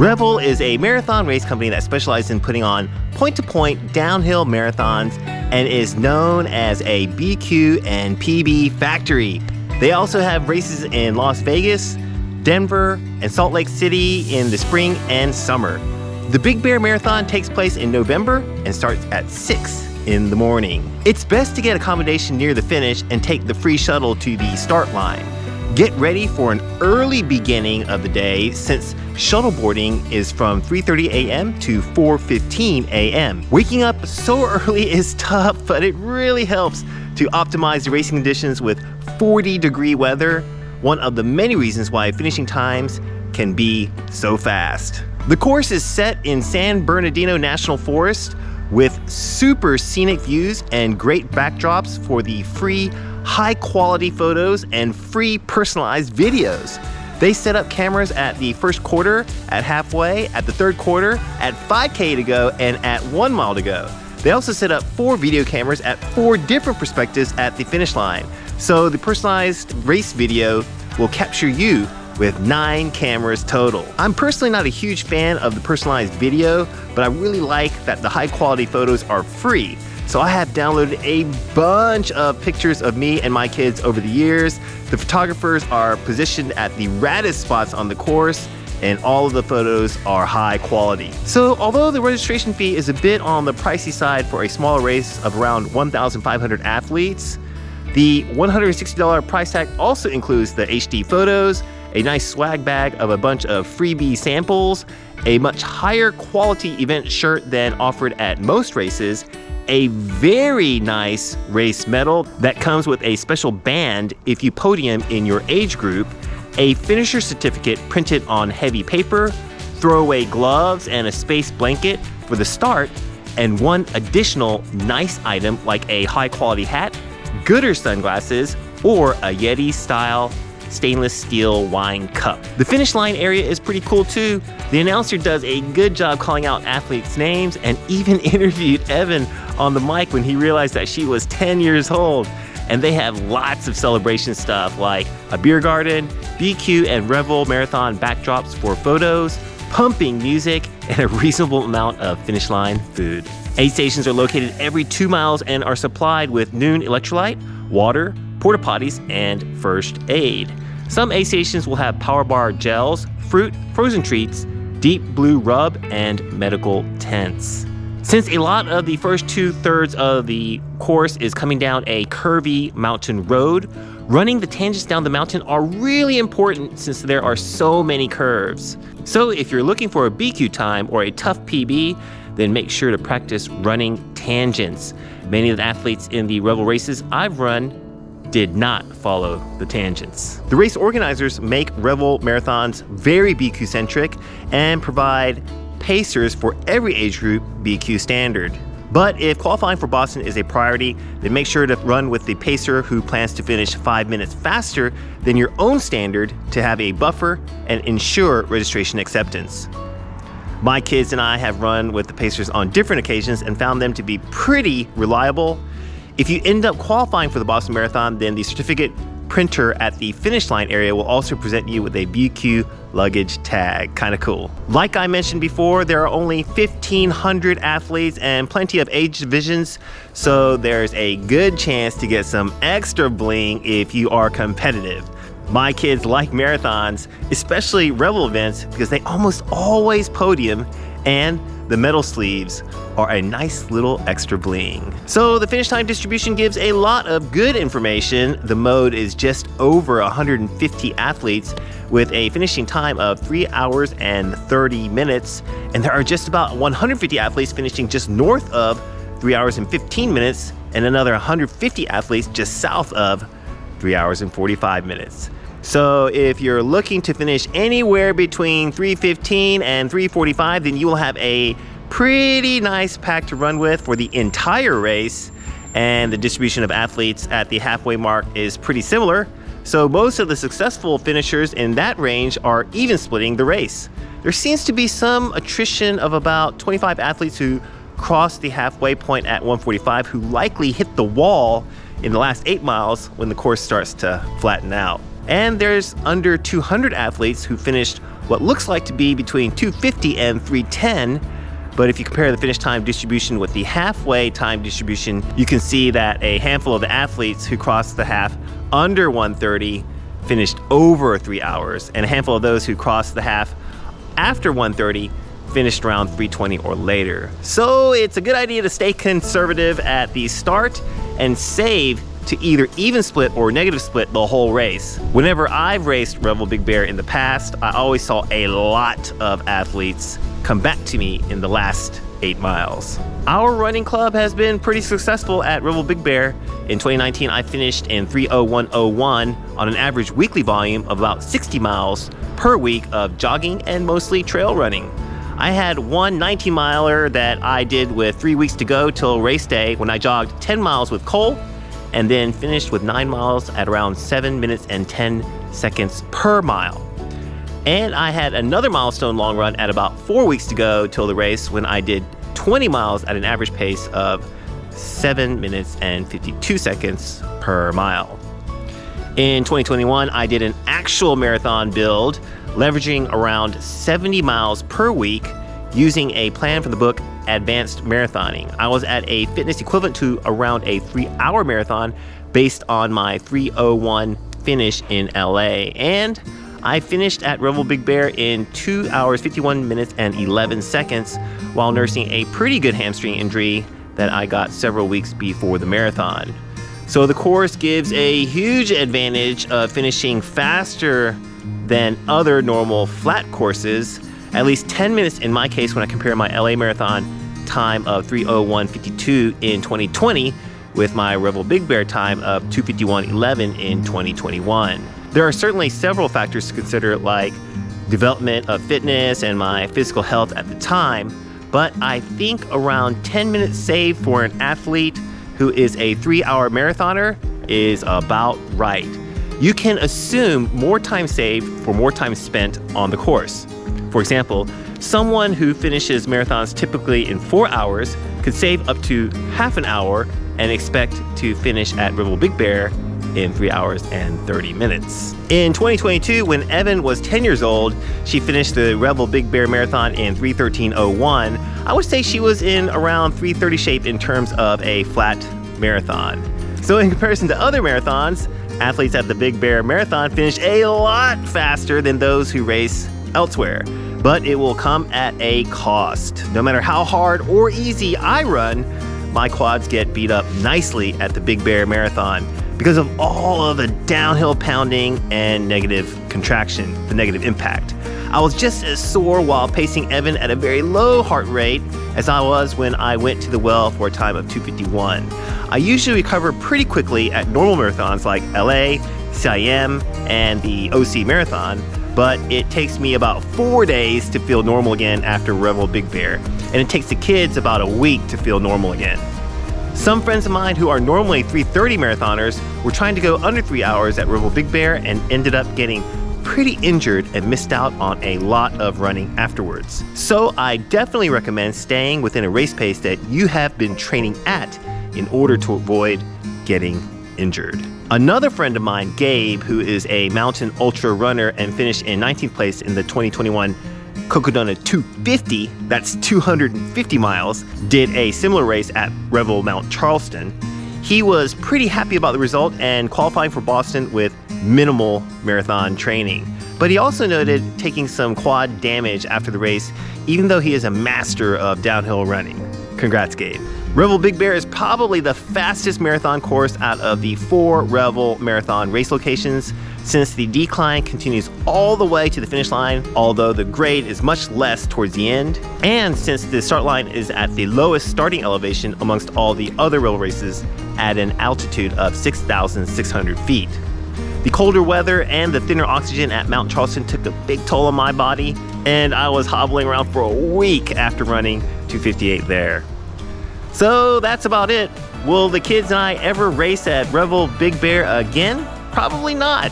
Revel is a marathon race company that specializes in putting on point-to-point downhill marathons and is known as a BQ and PB factory. They also have races in Las Vegas, Denver, and Salt Lake City in the spring and summer. The Big Bear Marathon takes place in November and starts at 6 in the morning. It's best to get accommodation near the finish and take the free shuttle to the start line. Get ready for an early beginning of the day since shuttle boarding is from 3:30 a.m. to 4:15 a.m. Waking up so early is tough, but it really helps to optimize the racing conditions with 40-degree weather, one of the many reasons why finishing times can be so fast. The course is set in San Bernardino National Forest with super scenic views and great backdrops for the free high-quality photos and free personalized videos. They set up cameras at the first quarter, at halfway, at the third quarter, at 5K to go, and at 1 mile to go. They also set up 4 video cameras at 4 different perspectives at the finish line. So the personalized race video will capture you with 9 cameras total. I'm personally not a huge fan of the personalized video, but I really like that the high-quality photos are free. So I have downloaded a bunch of pictures of me and my kids over the years. The photographers are positioned at the raddest spots on the course, and all of the photos are high quality. So although the registration fee is a bit on the pricey side for a smaller race of around 1,500 athletes, the $160 price tag also includes the HD photos, a nice swag bag of a bunch of freebie samples, a much higher quality event shirt than offered at most races, a very nice race medal that comes with a special band if you podium in your age group, a finisher certificate printed on heavy paper, throwaway gloves and a space blanket for the start, and one additional nice item like a high quality hat, Gooder sunglasses, or a Yeti-style stainless steel wine cup. The finish line area is pretty cool too. The announcer does a good job calling out athletes' names and even interviewed Evan on the mic when he realized that she was 10 years old. And they have lots of celebration stuff like a beer garden, BQ and Revel Marathon backdrops for photos, pumping music, and a reasonable amount of finish line food. Aid stations are located every 2 miles and are supplied with noon electrolyte, water, porta potties, and first aid. Some aid stations will have Powerbar gels, fruit, frozen treats, deep blue rub, and medical tents. Since a lot of the first 2/3 of the course is coming down a curvy mountain road, running the tangents down the mountain are really important since there are so many curves. So if you're looking for a BQ time or a tough PB, then make sure to practice running tangents. Many of the athletes in the Revel races I've run did not follow the tangents. The race organizers make Revel marathons very BQ-centric and provide pacers for every age group BQ standard. But if qualifying for Boston is a priority, then make sure to run with the pacer who plans to finish 5 minutes faster than your own standard to have a buffer and ensure registration acceptance. My kids and I have run with the pacers on different occasions and found them to be pretty reliable. If you end up qualifying for the Boston Marathon, then the certificate printer at the finish line area will also present you with a BQ luggage tag. Kind of cool. Like I mentioned before, there are only 1,500 athletes and plenty of age divisions, so there's a good chance to get some extra bling if you are competitive. My kids like marathons, especially Revel events, because they almost always podium, and the medal sleeves are a nice little extra bling. So the finish time distribution gives a lot of good information. The mode is just over 150 athletes with a finishing time of 3 hours and 30 minutes. And there are just about 150 athletes finishing just north of 3 hours and 15 minutes and another 150 athletes just south of 3 hours and 45 minutes. So if you're looking to finish anywhere between 3:15 and 3:45, then you will have a pretty nice pack to run with for the entire race. And the distribution of athletes at the halfway mark is pretty similar. So most of the successful finishers in that range are even splitting the race. There seems to be some attrition of about 25 athletes who cross the halfway point at 1:45 who likely hit the wall in the last 8 miles when the course starts to flatten out. And there's under 200 athletes who finished what looks like to be between 2:50 and 3:10. But if you compare the finish time distribution with the halfway time distribution, you can see that a handful of the athletes who crossed the half under 1:30 finished over 3 hours, and a handful of those who crossed the half after 1:30 finished around 3:20 or later. So it's a good idea to stay conservative at the start and save to either even split or negative split the whole race. Whenever I've raced Revel Big Bear in the past, I always saw a lot of athletes come back to me in the last 8 miles. Our running club has been pretty successful at Revel Big Bear. In 2019, I finished in 3:01:01 on an average weekly volume of about 60 miles per week of jogging and mostly trail running. I had one 19-miler that I did with 3 weeks to go till race day when I jogged 10 miles with Cole and then finished with 9 miles at around 7 minutes and 10 seconds per mile. And I had another milestone long run at about 4 weeks to go till the race when I did 20 miles at an average pace of 7 minutes and 52 seconds per mile. In 2021, I did an actual marathon build, leveraging around 70 miles per week using a plan from the book Advanced Marathoning. I was at a fitness equivalent to around a 3-hour marathon based on my 3:01 finish in LA. And I finished at Revel Big Bear in 2 hours, 51 minutes, and 11 seconds while nursing a pretty good hamstring injury that I got several weeks before the marathon. So the course gives a huge advantage of finishing faster than other normal flat courses, at least 10 minutes in my case when I compare my LA marathon time of 3:01:52 in 2020 with my Revel Big Bear time of 2:51:11 in 2021. There are certainly several factors to consider, like development of fitness and my physical health at the time, but I think around 10 minutes saved for an athlete who is a 3-hour marathoner is about right. You can assume more time saved for more time spent on the course. For example, someone who finishes marathons typically in 4 hours could save up to half an hour and expect to finish at Revel Big Bear in 3 hours and 30 minutes. In 2022, when Evan was 10 years old, she finished the Revel Big Bear Marathon in 3:13:01. I would say she was in around 3:30 shape in terms of a flat marathon. So in comparison to other marathons, athletes at the Big Bear Marathon finish a lot faster than those who race elsewhere. But it will come at a cost. No matter how hard or easy I run, my quads get beat up nicely at the Big Bear Marathon because of all of the downhill pounding and negative contraction, the negative impact. I was just as sore while pacing Evan at a very low heart rate as I was when I went to the well for a time of 2:51. I usually recover pretty quickly at normal marathons like LA, CIM, and the OC Marathon, but it takes me about 4 days to feel normal again after Revel Big Bear, and it takes the kids about a week to feel normal again. Some friends of mine who are normally 3:30 marathoners were trying to go under 3 hours at Revel Big Bear and ended up getting pretty injured and missed out on a lot of running afterwards. So I definitely recommend staying within a race pace that you have been training at in order to avoid getting injured. Another friend of mine, Gabe, who is a mountain ultra runner and finished in 19th place in the 2021 Cocodona 250, that's 250 miles, did a similar race at Revel Mount Charleston. He was pretty happy about the result and qualifying for Boston with minimal marathon training. But he also noted taking some quad damage after the race, even though he is a master of downhill running. Congrats, Gabe. Revel Big Bear is probably the fastest marathon course out of the 4 Revel Marathon race locations, since the decline continues all the way to the finish line, although the grade is much less towards the end, and since the start line is at the lowest starting elevation amongst all the other Revel races at an altitude of 6,600 feet. The colder weather and the thinner oxygen at Mount Charleston took a big toll on my body, and I was hobbling around for a week after running 258 there. So that's about it. Will the kids and I ever race at Revel Big Bear again? Probably not.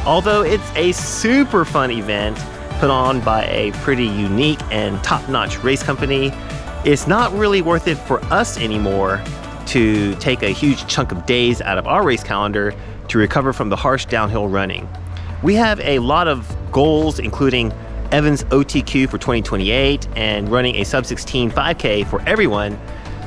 Although it's a super fun event put on by a pretty unique and top-notch race company, it's not really worth it for us anymore to take a huge chunk of days out of our race calendar to recover from the harsh downhill running. We have a lot of goals, including Evan's OTQ for 2028 and running a sub-16 5K for everyone.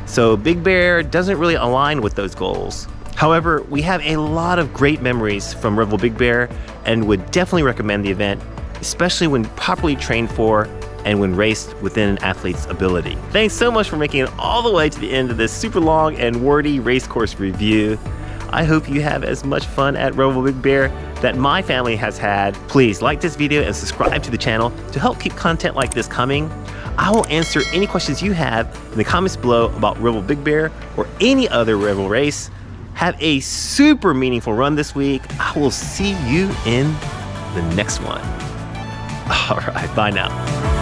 So Big Bear doesn't really align with those goals. However, we have a lot of great memories from Revel Big Bear and would definitely recommend the event, especially when properly trained for and when raced within an athlete's ability. Thanks so much for making it all the way to the end of this super long and wordy race course review. I hope you have as much fun at Revel Big Bear that my family has had. Please like this video and subscribe to the channel to help keep content like this coming. I will answer any questions you have in the comments below about Revel Big Bear or any other Revel race. Have a super meaningful run this week. I will see you in the next one. All right, bye now.